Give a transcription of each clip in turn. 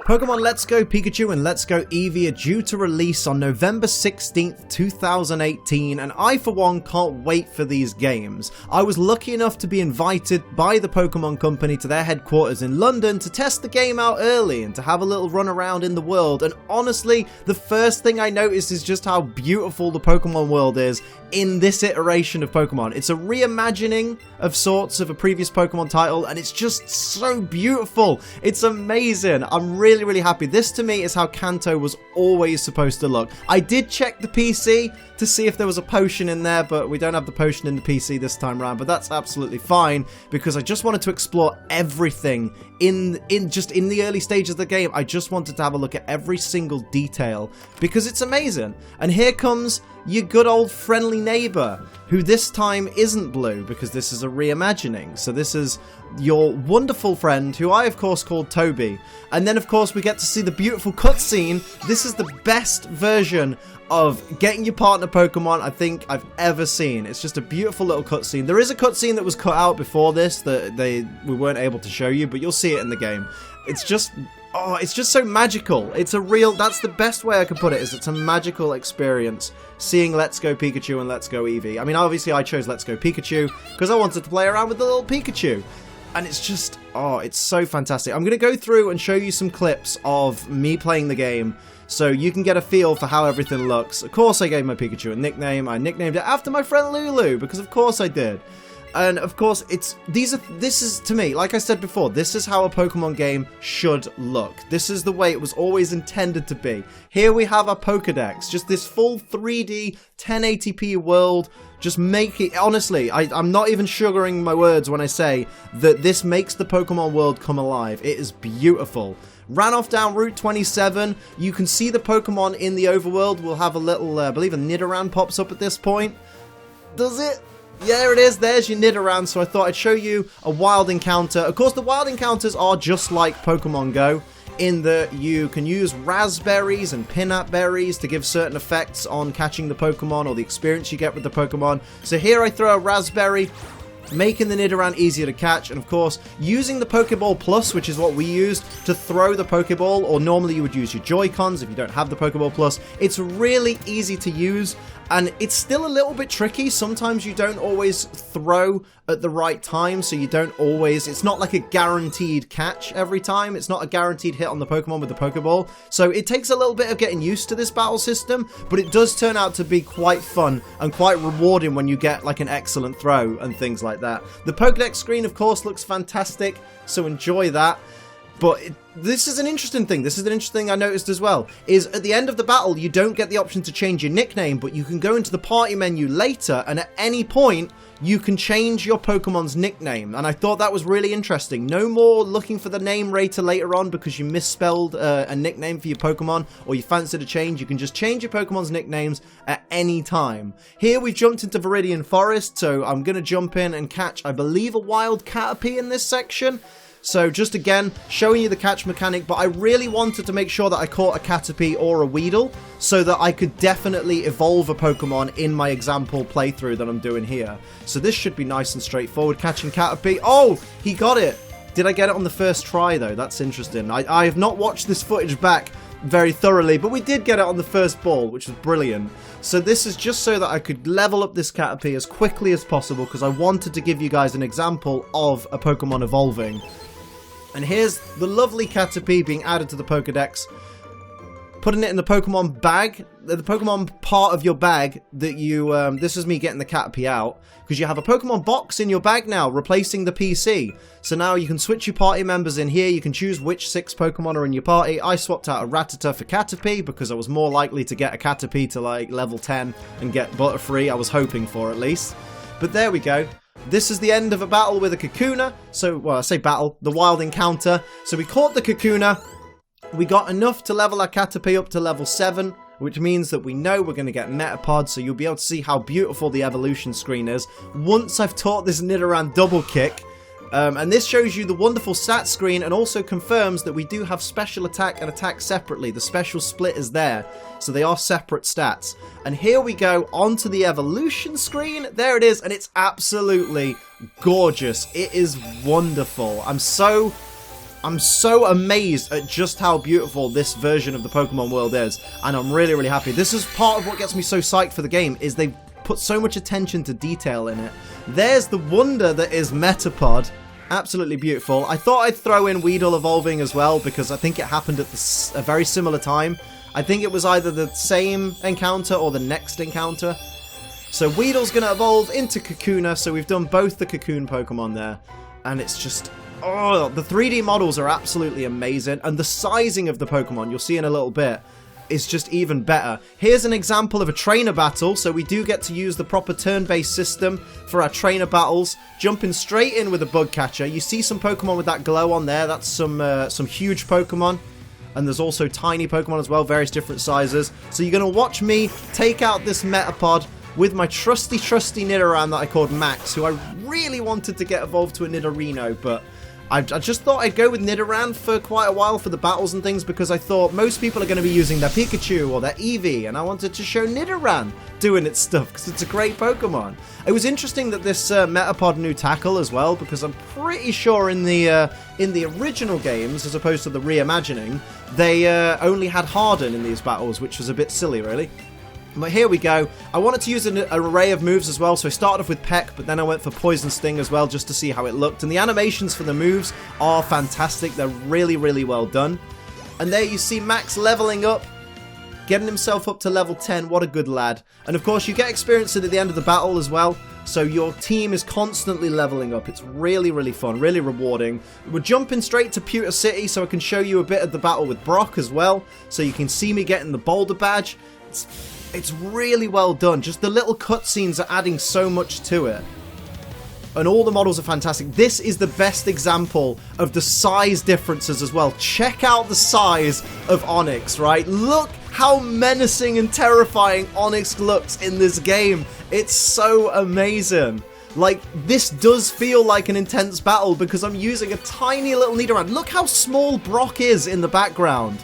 Pokemon Let's Go Pikachu and Let's Go Eevee are due to release on November 16th, 2018, and I for one can't wait for these games. I was lucky enough to be invited by the Pokemon Company to their headquarters in London to test the game out early and to have a little run around in the world, and honestly, the first thing I noticed is just how beautiful the Pokemon world is in this iteration of Pokemon. It's a reimagining of sorts of a previous Pokemon title, and it's just so beautiful. It's amazing. I'm really happy. This to me is how Kanto was always supposed to look. I did check the PC to see if there was a potion in there, but we don't have the potion in the PC this time around, but that's absolutely fine because I just wanted to explore everything in the early stages of the game. I just wanted to have a look at every single detail because it's amazing. And here comes your good old friendly neighbor, who this time isn't blue because this is a reimagining. So this is your wonderful friend, who I of course called Toby. And then of course we get to see the beautiful cutscene. This is the best version of getting your partner Pokemon I think I've ever seen. It's just a beautiful little cutscene. There is a cutscene that was cut out before this that we weren't able to show you, but you'll see it in the game. It's just, oh, it's just so magical. It's a real, that's the best way I could put it, is it's a magical experience seeing Let's Go Pikachu and Let's Go Eevee. I mean, obviously I chose Let's Go Pikachu because I wanted to play around with the little Pikachu. And it's just, oh, it's so fantastic. I'm going to go through and show you some clips of me playing the game so you can get a feel for how everything looks. Of course I gave my Pikachu a nickname. I nicknamed it after my friend Lulu because of course I did. And of course, this is, to me, like I said before, this is how a Pokemon game should look. This is the way it was always intended to be. Here we have our Pokedex, just this full 3D 1080p world. Just make it, honestly, I'm not even sugaring my words when I say that this makes the Pokemon world come alive. It is beautiful. Ran off down Route 27. You can see the Pokemon in the overworld. We'll have a little, I believe a Nidoran pops up at this point. Does it? Yeah, there it is. There's your Nidoran. So I thought I'd show you a wild encounter. Of course, the wild encounters are just like Pokemon Go, in that you can use raspberries and peanut berries to give certain effects on catching the Pokemon or the experience you get with the Pokemon. So here I throw a raspberry, making the Nidoran easier to catch, and of course using the Pokeball Plus, which is what we used to throw the Pokeball, or normally you would use your Joy-Cons if you don't have the Pokeball Plus. It's really easy to use, and it's still a little bit tricky. Sometimes you don't always throw at the right time, so you don't always, it's not like a guaranteed catch every time. It's not a guaranteed hit on the Pokemon with the Pokeball. So it takes a little bit of getting used to this battle system, but it does turn out to be quite fun and quite rewarding when you get like an excellent throw and things like that. The Pokédex screen, of course, looks fantastic, so enjoy that. But this is an interesting thing. This is an interesting thing I noticed as well, is at the end of the battle, you don't get the option to change your nickname, but you can go into the party menu later, and at any point, you can change your Pokemon's nickname. And I thought that was really interesting. No more looking for the name rater later on because you misspelled a nickname for your Pokemon, or you fancied a change. You can just change your Pokemon's nicknames at any time. Here we've jumped into Viridian Forest, so I'm going to jump in and catch, I believe, a wild Caterpie in this section. So just again, showing you the catch mechanic, but I really wanted to make sure that I caught a Caterpie or a Weedle so that I could definitely evolve a Pokemon in my example playthrough that I'm doing here. So this should be nice and straightforward, catching Caterpie. Oh, he got it. Did I get it on the first try though? That's interesting. I have not watched this footage back very thoroughly, but we did get it on the first ball, which was brilliant. So this is just so that I could level up this Caterpie as quickly as possible because I wanted to give you guys an example of a Pokemon evolving. And here's the lovely Caterpie being added to the Pokedex. Putting it in the Pokemon bag, the Pokemon part of your bag that you, this is me getting the Caterpie out, because you have a Pokemon box in your bag now, replacing the PC. So now you can switch your party members in here, you can choose which 6 Pokemon are in your party. I swapped out a Rattata for Caterpie, because I was more likely to get a Caterpie to like level 10 and get Butterfree, I was hoping for at least. But there we go. This is the end of a battle with a Kakuna. So, well, I say battle, the wild encounter. So we caught the Kakuna. We got enough to level our Caterpie up to level 7, which means that we know we're going to get Metapod, so you'll be able to see how beautiful the evolution screen is. Once I've taught this Nidoran double kick, and this shows you the wonderful stat screen and also confirms that we do have special attack and attack separately. The special split is there, so they are separate stats. And here we go onto the evolution screen. There it is, and it's absolutely gorgeous. It is wonderful. I'm so I'm so amazed at just how beautiful this version of the Pokemon world is, and I'm really, really happy. This is part of what gets me so psyched for the game, is they've put so much attention to detail in it. There's the wonder that is Metapod. Absolutely beautiful. I thought I'd throw in Weedle evolving as well, because I think it happened at a very similar time. I think it was either the same encounter or the next encounter. So Weedle's going to evolve into Kakuna, so we've done both the Cocoon Pokemon there. And it's just... oh, the 3D models are absolutely amazing, and the sizing of the Pokemon, you'll see in a little bit, is just even better. Here's an example of a trainer battle, so we do get to use the proper turn-based system for our trainer battles, jumping straight in with a bug catcher. You see some Pokemon with that glow on there, that's some huge Pokemon, and there's also tiny Pokemon as well, various different sizes. So you're going to watch me take out this Metapod with my trusty Nidoran that I called Max, who I really wanted to get evolved to a Nidorino, but I just thought I'd go with Nidoran for quite a while for the battles and things, because I thought most people are going to be using their Pikachu or their Eevee, and I wanted to show Nidoran doing its stuff because it's a great Pokemon. It was interesting that this Metapod knew Tackle as well, because I'm pretty sure in the original games, as opposed to the reimagining, they only had Harden in these battles, which was a bit silly, really. But here we go. I wanted to use an array of moves as well, so I started off with Peck, but then I went for Poison Sting as well, just to see how it looked. And the animations for the moves are fantastic. They're really, really well done. And there you see Max leveling up, getting himself up to level 10. What a good lad. And of course, you get experience at the end of the battle as well, so your team is constantly leveling up. It's really, really fun, really rewarding. We're jumping straight to Pewter City, so I can show you a bit of the battle with Brock as well, so you can see me getting the Boulder Badge. It's really well done. Just the little cutscenes are adding so much to it. And all the models are fantastic. This is the best example of the size differences as well. Check out the size of Onix, right? Look how menacing and terrifying Onix looks in this game. It's so amazing. Like, this does feel like an intense battle because I'm using a tiny little Nidoran. Look how small Brock is in the background.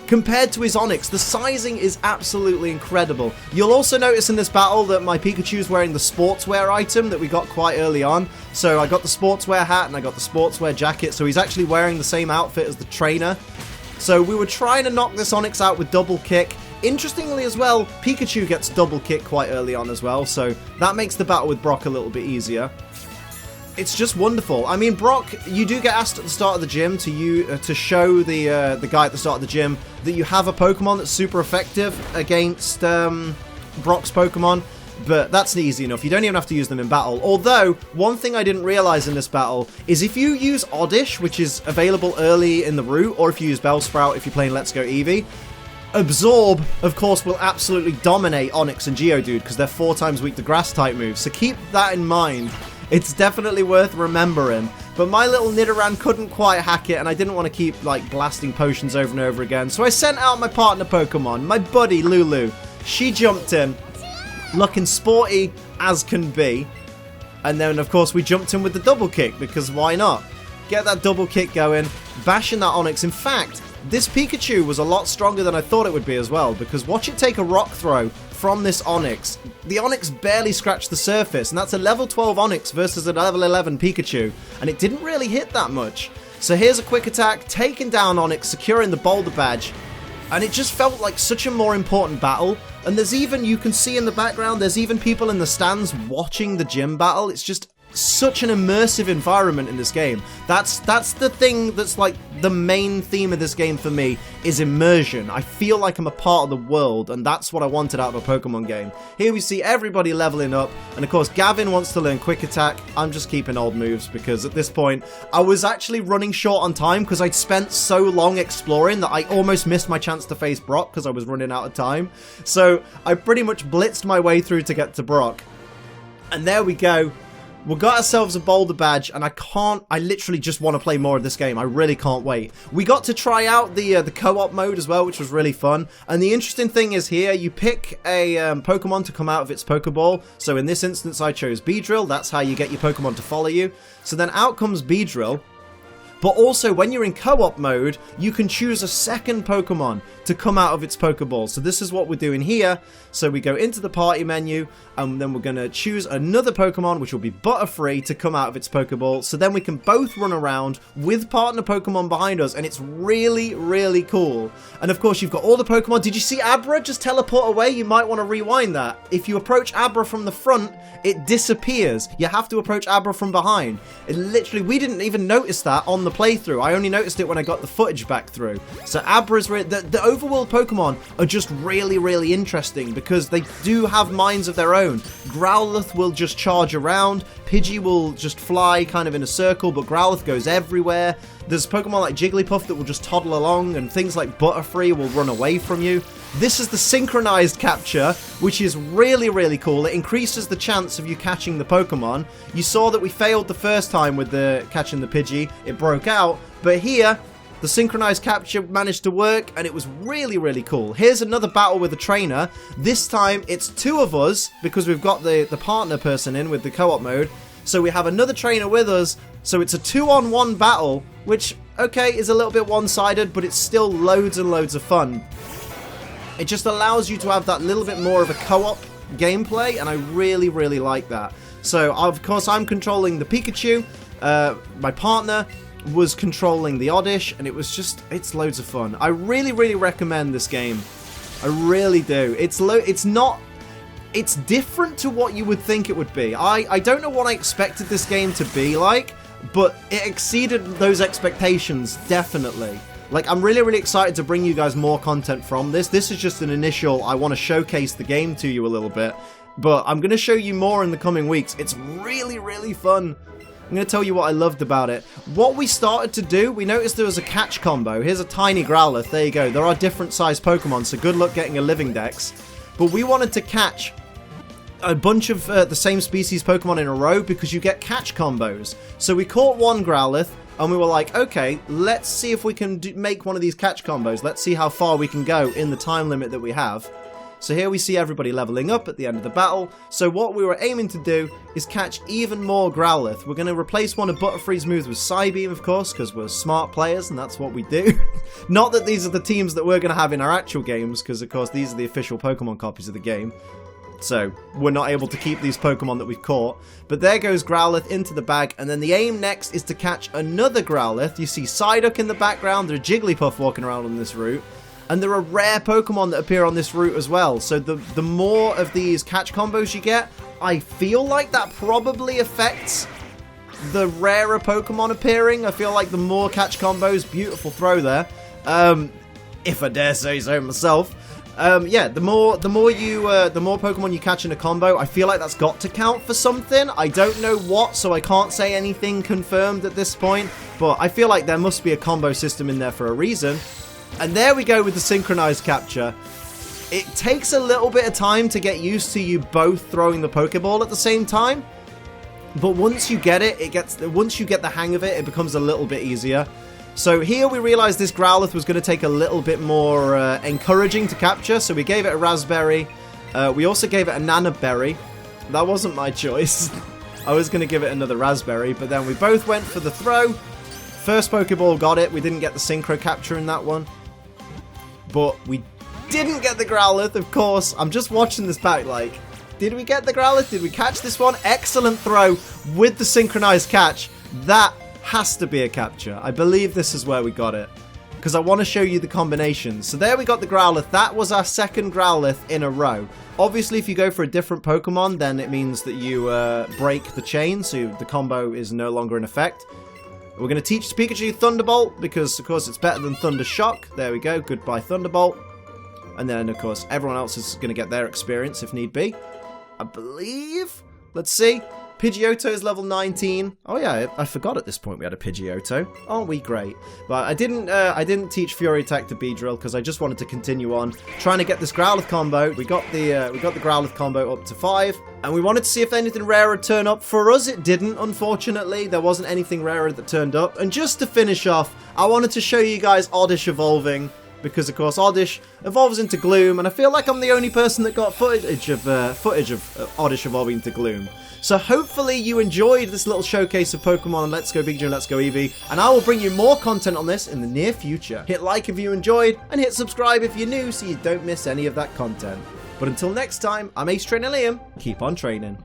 Compared to his Onix, the sizing is absolutely incredible. You'll also notice in this battle that my Pikachu's wearing the sportswear item that we got quite early on. So I got the sportswear hat and I got the sportswear jacket, so he's actually wearing the same outfit as the trainer. So we were trying to knock this Onix out with double kick. Interestingly as well, Pikachu gets double kick quite early on as well, so that makes the battle with Brock a little bit easier. It's just wonderful. I mean, Brock, you do get asked at the start of the gym to show the guy at the start of the gym that you have a Pokemon that's super effective against Brock's Pokemon, but that's easy enough. You don't even have to use them in battle. Although, one thing I didn't realize in this battle is if you use Oddish, which is available early in the route, or if you use Bellsprout if you're playing Let's Go Eevee, Absorb, of course, will absolutely dominate Onix and Geodude because they're 4 times weak to Grass-type moves, so keep that in mind. It's definitely worth remembering. But my little Nidoran couldn't quite hack it, and I didn't want to keep, like, blasting potions over and over again. So I sent out my partner Pokemon, my buddy Lulu. She jumped in, looking sporty as can be. And then, of course, we jumped in with the double kick, because why not? Get that double kick going, bashing that Onix. In fact, this Pikachu was a lot stronger than I thought it would be as well, because watch it take a rock throw from this Onix. The Onix barely scratched the surface, and that's a level 12 Onix versus a level 11 Pikachu, and it didn't really hit that much. So here's a quick attack, taking down Onix, securing the Boulder Badge, and it just felt like such a more important battle. And there's even, you can see in the background, there's even people in the stands watching the gym battle. It's just such an immersive environment in this game. That's the thing that's like the main theme of this game for me, is immersion. I feel like I'm a part of the world, and that's what I wanted out of a Pokemon game. Here we see everybody leveling up, and of course Gavin wants to learn Quick Attack. I'm just keeping old moves because at this point I was actually running short on time because I'd spent so long exploring that I almost missed my chance to face Brock because I was running out of time. So I pretty much blitzed my way through to get to Brock. And there we go. We got ourselves a Boulder Badge, and I literally just want to play more of this game. I really can't wait. We got to try out the co-op mode as well, which was really fun. And the interesting thing is here, you pick a Pokemon to come out of its Pokeball. So in this instance, I chose Beedrill. That's how you get your Pokemon to follow you. So then out comes Beedrill. But also, when you're in co-op mode, you can choose a second Pokemon to come out of its Pokeball. So this is what we're doing here. So we go into the party menu, and then we're going to choose another Pokemon, which will be Butterfree, to come out of its Pokeball. So then we can both run around with partner Pokemon behind us, and it's really, really cool. And of course, you've got all the Pokemon. Did you see Abra just teleport away? You might want to rewind that. If you approach Abra from the front, it disappears. You have to approach Abra from behind. It literally, we didn't even notice that on the playthrough. I only noticed it when I got the footage back through. So Abra's the overworld Pokemon are just really, really interesting because they do have minds of their own. Growlithe will just charge around. Pidgey will just fly kind of in a circle, but Growlithe goes everywhere. There's Pokemon like Jigglypuff that will just toddle along, and things like Butterfree will run away from you. This is the synchronized capture, which is really, really cool. It increases the chance of you catching the Pokemon. You saw that we failed the first time with the catching the Pidgey. It broke out, but here, the synchronized capture managed to work, and it was really, really cool. Here's another battle with a trainer. This time, it's two of us, because we've got the partner person in with the co-op mode. So we have another trainer with us, so it's a 2-on-1 battle, which, okay, is a little bit one-sided, but it's still loads and loads of fun. It just allows you to have that little bit more of a co-op gameplay, and I really, really like that. So, of course, I'm controlling the Pikachu. My partner was controlling the Oddish, and it's loads of fun. I really, really recommend this game. I really do. It's different to what you would think it would be. I don't know what I expected this game to be like, but it exceeded those expectations, definitely. Like, I'm really, really excited to bring you guys more content from this. This is just an initial, I want to showcase the game to you a little bit, but I'm going to show you more in the coming weeks. It's really, really fun. I'm going to tell you what I loved about it. What we started to do, we noticed there was a catch combo. Here's a tiny Growlithe. There you go. There are different sized Pokemon, so good luck getting a living dex. But we wanted to catch a bunch of the same species Pokemon in a row because you get catch combos. So we caught one Growlithe, and we were like, okay, let's see if we can make one of these catch combos. Let's see how far we can go in the time limit that we have. So here we see everybody leveling up at the end of the battle. So what we were aiming to do is catch even more Growlithe. We're going to replace one of Butterfree's moves with Psybeam, of course, because we're smart players and that's what we do. Not that these are the teams that we're going to have in our actual games, because of course these are the official Pokemon copies of the game. So we're not able to keep these Pokemon that we've caught. But there goes Growlithe into the bag, and then the aim next is to catch another Growlithe. You see Psyduck in the background, there's Jigglypuff walking around on this route. And there are rare Pokemon that appear on this route as well. So the more of these catch combos you get, I feel like that probably affects the rarer Pokemon appearing. I feel like the more catch combos, beautiful throw there. If I dare say so myself. Yeah, the more Pokemon you catch in a combo, I feel like that's got to count for something. I don't know what, so I can't say anything confirmed at this point. But I feel like there must be a combo system in there for a reason. And there we go with the synchronized capture. It takes a little bit of time to get used to you both throwing the Pokeball at the same time. But once you get it, once you get the hang of it, it becomes a little bit easier. So here we realized this Growlithe was going to take a little bit more encouraging to capture, so we gave it a Raspberry. We also gave it a Nana Berry. That wasn't my choice. I was going to give it another Raspberry, but then we both went for the throw. First Pokeball got it. We didn't get the Synchro capture in that one. But we didn't get the Growlithe, of course. I'm just watching this back like, did we get the Growlithe? Did we catch this one? Excellent throw with the synchronized catch. That has to be a capture. I believe this is where we got it, because I want to show you the combinations. So there we got the Growlithe. That was our second Growlithe in a row. Obviously, if you go for a different Pokemon, then it means that you break the chain, so the combo is no longer in effect. We're going to teach Pikachu Thunderbolt, because, of course, it's better than Thunder Shock. There we go. Goodbye, Thunderbolt. And then, of course, everyone else is going to get their experience if need be. I believe. Let's see. Pidgeotto is level 19. Oh yeah, I forgot at this point we had a Pidgeotto. Aren't we great? But I didn't teach Fury Attack to Beedrill because I just wanted to continue on trying to get this Growlithe combo. We got the Growlithe combo up to 5, and we wanted to see if anything rare would turn up. For us, it didn't. Unfortunately, there wasn't anything rarer that turned up. And just to finish off, I wanted to show you guys Oddish evolving. because of course Oddish evolves into Gloom, and I feel like I'm the only person that got footage of Oddish evolving into Gloom. So hopefully you enjoyed this little showcase of Pokemon Let's Go Pikachu and Let's Go Eevee, and I will bring you more content on this in the near future. Hit like if you enjoyed, and hit subscribe if you're new so you don't miss any of that content. But until next time, I'm Ace Trainer Liam, keep on training.